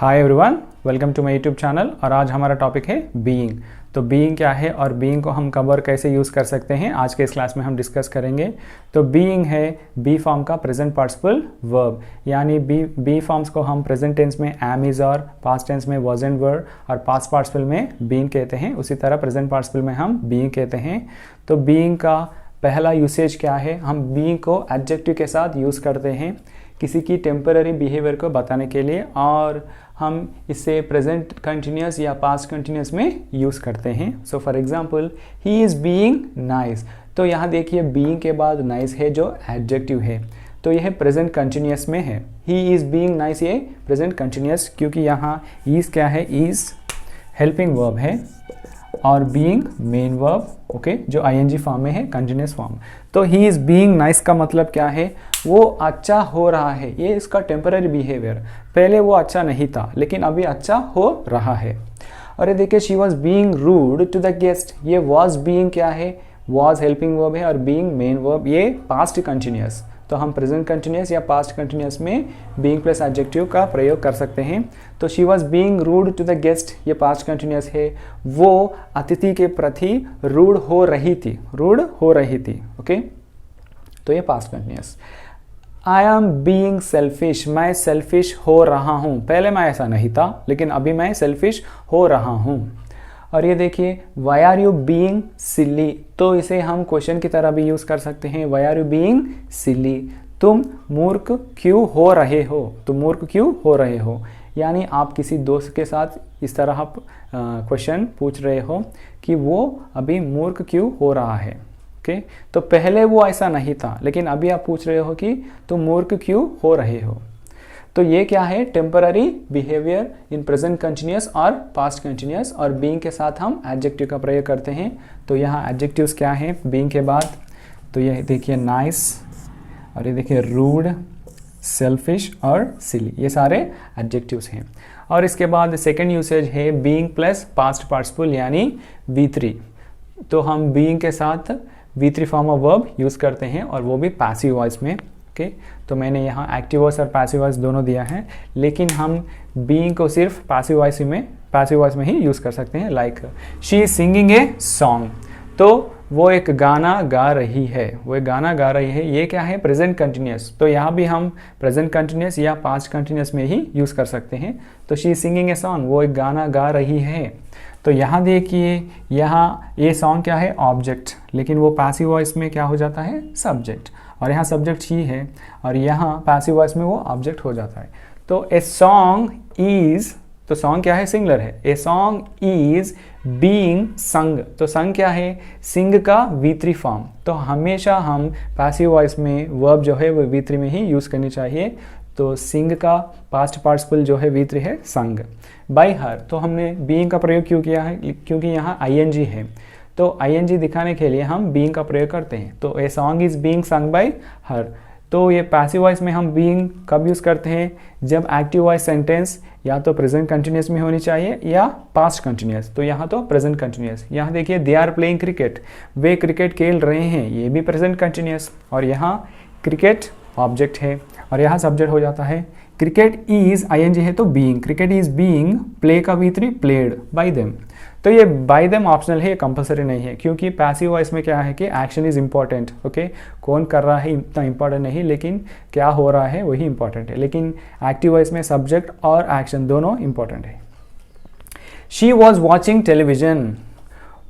Hi everyone, welcome to my YouTube channel. और आज हमारा टॉपिक है बीइंग। तो बीइंग क्या है और बीइंग को हम कब और कैसे यूज़ कर सकते हैं, आज के इस क्लास में हम डिस्कस करेंगे। तो बीइंग है बी फॉर्म का प्रेजेंट पार्टिसिपल वर्ब, यानी बी फॉर्म्स को हम प्रेजेंट टेंस में एम इज और पास्ट टेंस में वाज एंड वर और पास्ट पार्टिसिपल में बीइंग कहते हैं। उसी तरह प्रेजेंट पार्टिसिपल में हम बीइंग कहते हैं। तो बीइंग का पहला यूसेज क्या है, हम बीइंग को एडजेक्टिव के साथ यूज़ करते हैं किसी की टेम्पररी बिहेवियर को बताने के लिए, और हम इसे प्रेजेंट कंटिन्यूस या पास्ट कंटिन्यूस में यूज़ करते हैं। So for example, he is being nice. तो यहाँ देखिए बीइंग के बाद नाइस है जो एडजेक्टिव है, तो यह प्रेजेंट कंटिन्यूस में है। ही इज़ बीइंग नाइस ये प्रेजेंट कंटिन्यूस, क्योंकि यहाँ इज़ क्या है, इज़ हेल्पिंग वर्ब है और बीइंग मेन वर्ब, ओके, जो आईएनजी फॉर्म में है, कंटिन्यूस फॉर्म। तो ही इज़ बीइंग नाइस का मतलब क्या है, वो अच्छा हो रहा है। ये इसका टेम्पररी बिहेवियर, पहले वो अच्छा नहीं था लेकिन अभी अच्छा हो रहा है। और ये देखिए, she was being rude to the guest. ये वॉज बीइंग क्या है, वॉज हेल्पिंग वर्ब है और बीइंग मेन वर्ब, ये पास्ट कंटिन्यूस। तो हम प्रेजेंट कंटिन्यूस या पास्ट कंटिन्यूस में बीइंग प्लस एडजेक्टिव का प्रयोग कर सकते हैं। तो she was being rude to the guest, ये पास्ट कंटिन्यूस है। वो अतिथि के प्रति रूड हो रही थी, रूड हो रही थी, ओके। तो ये past continuous. I am being selfish, मैं सेल्फिश हो रहा हूँ। पहले मैं ऐसा नहीं था लेकिन अभी मैं सेल्फिश हो रहा हूँ। और ये देखिए, वाई आर यू बीइंग सिली। तो इसे हम क्वेश्चन की तरह भी यूज़ कर सकते हैं। वाई आर यू बीइंग सिली, तुम मूर्ख क्यों हो रहे हो, तुम मूर्ख क्यों हो रहे हो। यानी आप किसी दोस्त के साथ इस तरह क्वेश्चन पूछ रहे हो कि वो अभी मूर्ख क्यों हो रहा है, ओके। तो पहले वो ऐसा नहीं था लेकिन अभी आप पूछ रहे हो कि तुम मूर्ख क्यों हो रहे हो। तो ये क्या है, temporary behaviour in present continuous और पास्ट कंटिन्यूस। और बीइंग के साथ हम एडजेक्टिव का प्रयोग करते हैं। तो यहाँ एडजेक्टिव्स क्या है बीइंग के बाद, तो ये देखिए नाइस, और ये देखिए रूड, सेल्फिश और सिली, ये सारे एडजेक्टिव्स हैं। और इसके बाद सेकेंड यूसेज है बीइंग प्लस पास्ट पार्टिसिपल यानी V3। तो हम बीइंग के साथ V3 form of verb use करते हैं और वो भी पैसिव वॉइस में, ओके। तो मैंने यहाँ एक्टिव वॉइस और पैसिव वॉइस दोनों दिया है, लेकिन हम बीइंग को सिर्फ पैसिव वॉइस में ही यूज़ कर सकते हैं। Like she is singing a song, तो वो एक गाना गा रही है, वो एक गाना गा रही है। ये क्या है, प्रेजेंट कंटिन्यूस। तो यहाँ भी हम प्रेजेंट कंटिन्यूस या पास्ट कंटिन्यूस में ही यूज़ कर सकते हैं। तो she is singing a song, वो एक गाना गा रही है। तो यहाँ देखिए, यहाँ ये सॉन्ग क्या है, ऑब्जेक्ट, लेकिन वो पैसिव वॉइस में क्या हो जाता है, सब्जेक्ट। और यहाँ सब्जेक्ट ही है और यहाँ पैसिव वॉइस में वो ऑब्जेक्ट हो जाता है। तो ए सॉन्ग इज, तो सॉन्ग क्या है, सिंगुलर है। ए सॉन्ग इज बीइंग संग, तो संग क्या है, सिंग का V3 फॉर्म। तो हमेशा हम पैसिव वॉइस में वर्ब जो है वो V3 में ही यूज़ करनी चाहिए। तो सिंग का पास्ट पार्टिसिपल जो है V3 है संग। बाय हर, तो हमने बीइंग का प्रयोग क्यों किया है, क्योंकि यहाँ ING है। तो ING दिखाने के लिए हम बीइंग का प्रयोग करते हैं। तो a song is being sung by हर। तो ये पैसिव वॉइस में हम बीइंग कब यूज़ करते हैं, जब एक्टिव वॉइस सेंटेंस या तो प्रेजेंट कंटिन्यूस में होनी चाहिए या पास्ट कंटिन्यूस। तो यहाँ तो प्रेजेंट कंटिन्यूस। यहाँ देखिए, दे आर प्लेइंग क्रिकेट, वे क्रिकेट खेल रहे हैं, ये भी प्रेजेंट कंटिन्यूस। और यहाँ क्रिकेट ऑब्जेक्ट है और यहाँ सब्जेक्ट हो जाता है। क्रिकेट इज ING है तो being, cricket is being, play का V3 प्लेड बाय देम। तो ये बाय देम ऑप्शनल है, ये कंपलसरी नहीं है, क्योंकि पैसिव वॉइस में क्या है कि एक्शन इज इंपॉर्टेंट, ओके। कौन कर रहा है इतना इंपॉर्टेंट नहीं, लेकिन क्या हो रहा है वही इंपॉर्टेंट है। लेकिन एक्टिव वॉइस में सब्जेक्ट और एक्शन दोनों इंपॉर्टेंट है। शी वॉज वॉचिंग टेलीविजन,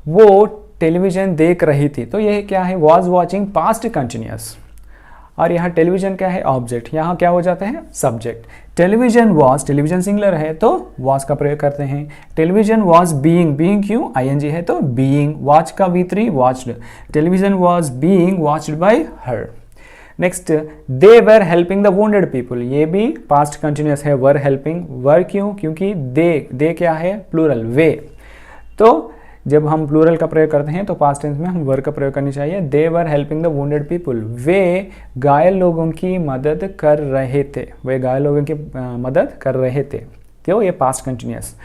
वो टेलीविजन देख रही थी। तो ये क्या है, वॉज वॉचिंग पास्ट कंटिन्यूस। और यहाँ टेलीविजन क्या है, ऑब्जेक्ट, यहाँ क्या हो जाता है, subject. Television was, television singular है तो वॉज का प्रयोग करते हैं। टेलीविजन वॉज बीइंग, बीइंग क्यों, ING है तो बीइंग, वॉच का V3 watched. Television was being watched bye her. Next, they were helping the wounded people, ये भी पास्ट कंटिन्यूस है। वर हेल्पिंग, वर क्यों, क्योंकि दे क्या है, प्लूरल, वे। तो जब हम प्लूरल का प्रयोग करते हैं तो पास्ट टेंस में हम वर का प्रयोग करनी चाहिए। They were helping the wounded people, वे घायल लोगों की मदद कर रहे थे, वे घायल लोगों की मदद कर रहे थे। तो ये पास्ट कंटिन्यूस।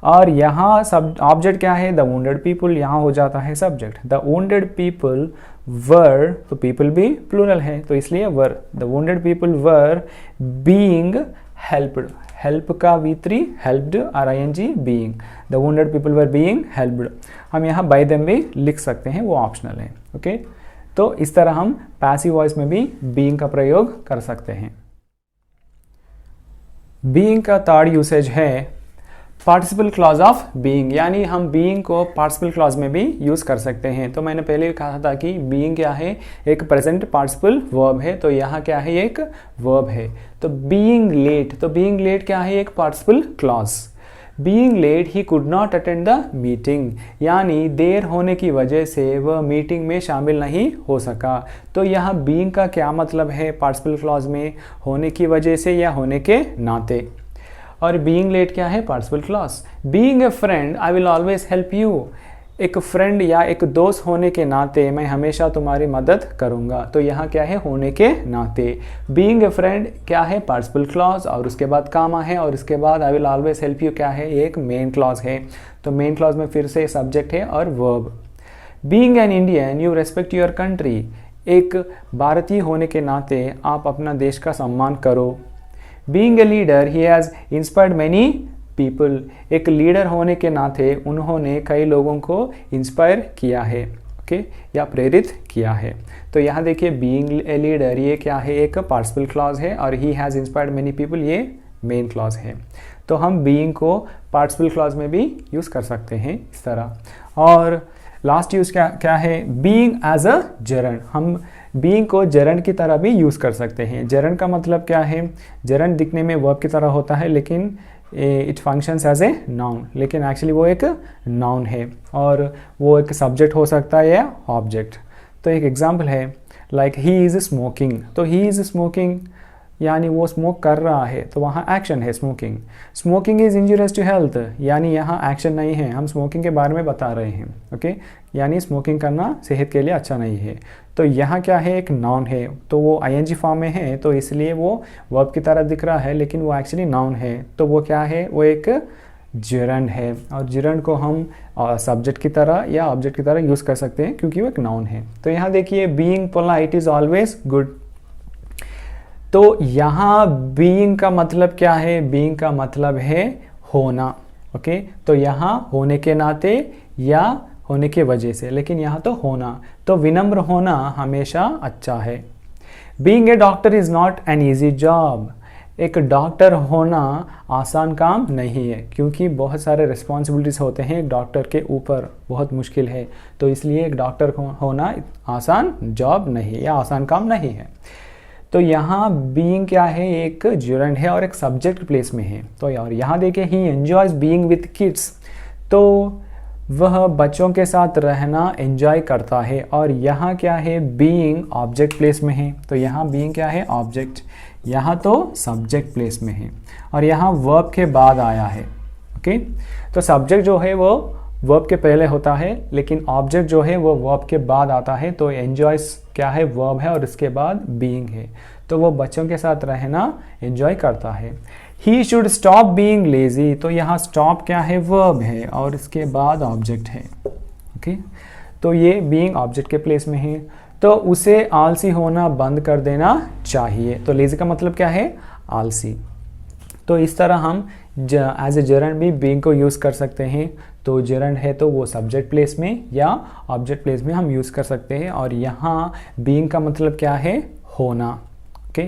और यहाँ सब ऑब्जेक्ट क्या है, द वुंडेड पीपल, यहाँ हो जाता है subject. The wounded people were, तो पीपल भी प्लूरल है तो इसलिए were. The wounded people were being helped, help का V3 हेल्प्ड और ing being, the wounded people were being helped. हम यहाँ बाय देम भी लिख सकते हैं, वो ऑप्शनल है। ओके, तो इस तरह हम पैसिव वॉइस में भी बीइंग का प्रयोग कर सकते हैं। बीइंग का थर्ड यूसेज है पार्टिसिपल क्लॉज ऑफ बीइंग, यानी हम बीइंग को पार्टिसिपल क्लॉज में भी यूज़ कर सकते हैं। तो मैंने पहले कहा था कि बीइंग क्या है, एक प्रेजेंट पार्टिसिपल वर्ब है, तो यहाँ क्या है, एक वर्ब है। तो बीइंग लेट, तो बीइंग लेट क्या है, एक participle clause. Being late he could not attend the meeting, यानी देर होने की वजह से वह मीटिंग में शामिल नहीं हो सका। तो यहाँ बीइंग का क्या मतलब है पार्टिसिपल क्लॉज में, होने की वजह से या होने के नाते। और बीइंग लेट क्या है, participle clause. Being a friend I will always help you, एक फ्रेंड या एक दोस्त होने के नाते मैं हमेशा तुम्हारी मदद करूंगा। तो यहाँ क्या है, होने के नाते। बीइंग ए फ्रेंड क्या है, पार्टिसिपल क्लॉज, और उसके बाद कामा है, और उसके बाद I will always help you क्या है, एक मेन क्लॉज है। तो मेन क्लॉज में फिर से सब्जेक्ट है और verb. Being an Indian you respect your country, एक भारतीय होने के नाते आप अपना देश का सम्मान करो। Being a leader he has inspired many people, एक लीडर होने के नाते उन्होंने कई लोगों को इंस्पायर किया है, ओके, या प्रेरित किया है। तो यहाँ देखिए बीइंग ए लीडर ये क्या है, एक पार्टिसिपल क्लॉज है, और he has inspired many people ये मेन क्लॉज है। तो हम बीइंग को पार्टिसिपल क्लॉज में भी यूज़ कर सकते हैं इस तरह। और लास्ट यूज़ क्या है, बीइंग एज अ जरंड, हम बीइंग को जरंड की तरह भी यूज़ कर सकते हैं। जरंड का मतलब क्या है, जरंड दिखने में वर्ब की तरह होता है, लेकिन it functions as a noun, लेकिन एक्चुअली वो एक नाउन है, और वो एक सब्जेक्ट हो सकता है या ऑब्जेक्ट। तो एक एग्जांपल है लाइक ही इज़ स्मोकिंग, तो ही इज़ स्मोकिंग यानी वो स्मोक कर रहा है, तो वहाँ एक्शन है smoking. Smoking is injurious to health, यानी यहाँ एक्शन नहीं है, हम स्मोकिंग के बारे में बता रहे हैं, ओके, यानी स्मोकिंग करना सेहत के लिए अच्छा नहीं है। तो यहाँ क्या है, एक नाउन है, तो वो ing फॉर्म में है, तो इसलिए वो वर्ब की तरह दिख रहा है, लेकिन वो एक्चुअली नाउन है। तो वो क्या है, वो एक जिरंड है, और जिरंड को हम सब्जेक्ट की तरह या ऑब्जेक्ट की तरह यूज़ कर सकते हैं, क्योंकि वो एक नाउन है। तो यहाँ देखिए being polite is always good. तो यहाँ बीइंग का मतलब क्या है, बीइंग का मतलब है होना, ओके। तो यहाँ होने के नाते या होने की वजह से, लेकिन यहाँ तो होना, तो विनम्र होना हमेशा अच्छा है। Being a doctor is not an easy job, एक डॉक्टर होना आसान काम नहीं है, क्योंकि बहुत सारे रिस्पॉन्सिबिलिटीज़ होते हैं एक डॉक्टर के ऊपर, बहुत मुश्किल है। तो इसलिए एक डॉक्टर होना आसान जॉब नहीं है या आसान काम नहीं है। तो यहाँ बीइंग क्या है, एक जुरंड है और एक सब्जेक्ट प्लेस में है। तो और यहाँ देखिए ही एंजॉयज बीइंग विथ किड्स, तो वह बच्चों के साथ रहना एंजॉय करता है, और यहाँ क्या है, बीइंग ऑब्जेक्ट प्लेस में है। तो यहाँ बीइंग क्या है, ऑब्जेक्ट, यहाँ तो सब्जेक्ट प्लेस में है, और यहाँ वर्ब के बाद आया है, ओके। तो सब्जेक्ट जो है वो वर्ब के पहले होता है, लेकिन ऑब्जेक्ट जो है वो वर्ब के बाद आता है। तो एंजॉयज क्या है, वर्ब है, और इसके बाद बीइंग है। तो वो बच्चों के साथ रहना एंजॉय करता है। He should stop being lazy, तो यहाँ स्टॉप क्या है, वर्ब है, और इसके बाद ऑब्जेक्ट है, ओके। तो ये बीइंग ऑब्जेक्ट के प्लेस में है। तो उसे आलसी होना बंद कर देना चाहिए। तो लेजी का मतलब क्या है, आलसी। तो इस तरह हम एज ए जरंड भी बीइंग को यूज़ कर सकते हैं। तो जरंड है तो वो सब्जेक्ट प्लेस में या ऑब्जेक्ट प्लेस में हम यूज़ कर सकते हैं, और यहाँ बीइंग का मतलब क्या है, होना, ओके।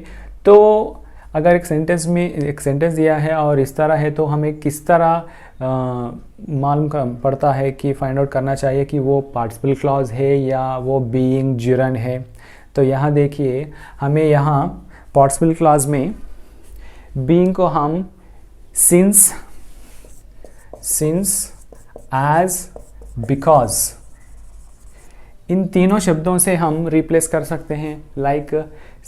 तो अगर एक सेंटेंस में एक सेंटेंस दिया है और इस तरह है, तो हमें किस तरह मालूम पड़ता है कि फाइंड आउट करना चाहिए कि वो पार्टिसिपल क्लॉज है या वो बीइंग जिरंड है। तो यहाँ देखिए हमें यहाँ पार्टिसिपल क्लॉज में बीइंग को हम सिंस, एज, बिकॉज, इन तीनों शब्दों से हम रिप्लेस कर सकते हैं। Like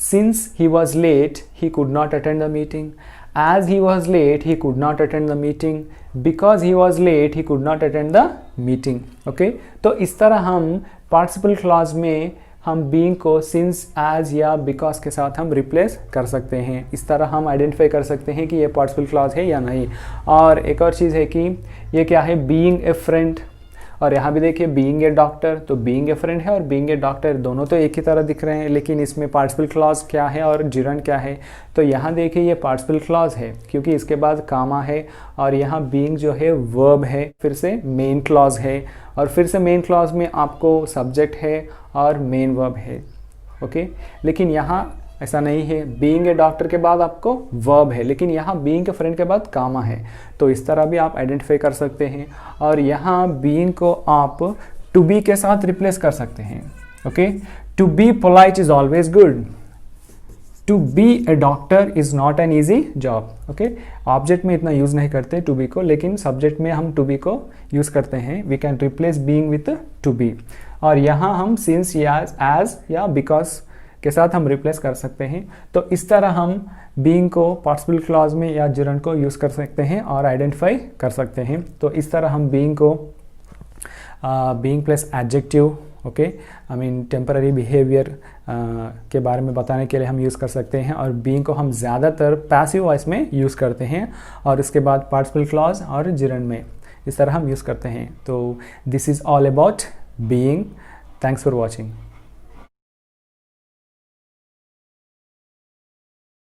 since he was late he could not attend the meeting, as he was late he could not attend the meeting, because he was late he could not attend the meeting, okay. तो इस तरह हम participle clause में हम being को since, as या because के साथ हम रिप्लेस कर सकते हैं। इस तरह हम आइडेंटिफाई कर सकते हैं कि ये पार्टिसिपल क्लॉज है या नहीं। और एक और चीज़ है कि ये क्या है, बीइंग ए फ्रेंड, और यहाँ भी देखिए बीइंग ए डॉक्टर, तो बीइंग ए फ्रेंड है और बीइंग ए डॉक्टर दोनों तो एक ही तरह दिख रहे हैं, लेकिन इसमें पार्टिसिपल क्लॉज क्या है और जिरंड क्या है। तो यहाँ देखिए ये पार्टिसिपल क्लॉज है क्योंकि इसके बाद कामा है, और यहाँ बीइंग जो है वर्ब है, फिर से मेन क्लॉज है, और फिर से मेन क्लॉज में आपको सब्जेक्ट है और मेन वर्ब है। ओके, लेकिन यहाँ ऐसा नहीं है, बीइंग ए डॉक्टर के बाद आपको वर्ब है, लेकिन यहाँ बीइंग ए फ्रेंड के बाद कामा है। तो इस तरह भी आप आइडेंटिफाई कर सकते हैं। और यहाँ बीइंग को आप टू बी के साथ रिप्लेस कर सकते हैं। Okay, to be polite is always good, to be a doctor is not an easy job. Okay, object में इतना यूज नहीं करते टू बी को, लेकिन सब्जेक्ट में हम टू बी को यूज करते हैं। We can replace being with to be. और यहाँ हम सिंस या एज या बिकॉज के साथ हम रिप्लेस कर सकते हैं। तो इस तरह हम बीइंग को पार्टिसिपल क्लॉज में या जिरंड को यूज़ कर सकते हैं और आइडेंटिफाई कर सकते हैं। तो इस तरह हम बीइंग को being plus adjective, okay, I mean temporary behaviour के बारे में बताने के लिए हम यूज़ कर सकते हैं। और बीइंग को हम ज़्यादातर पैसिव वॉइस में यूज़ करते हैं, और इसके बाद पार्टिसिपल क्लॉज और जिरंड में इस तरह हम यूज़ करते हैं। तो this is all about being. Thanks for watching.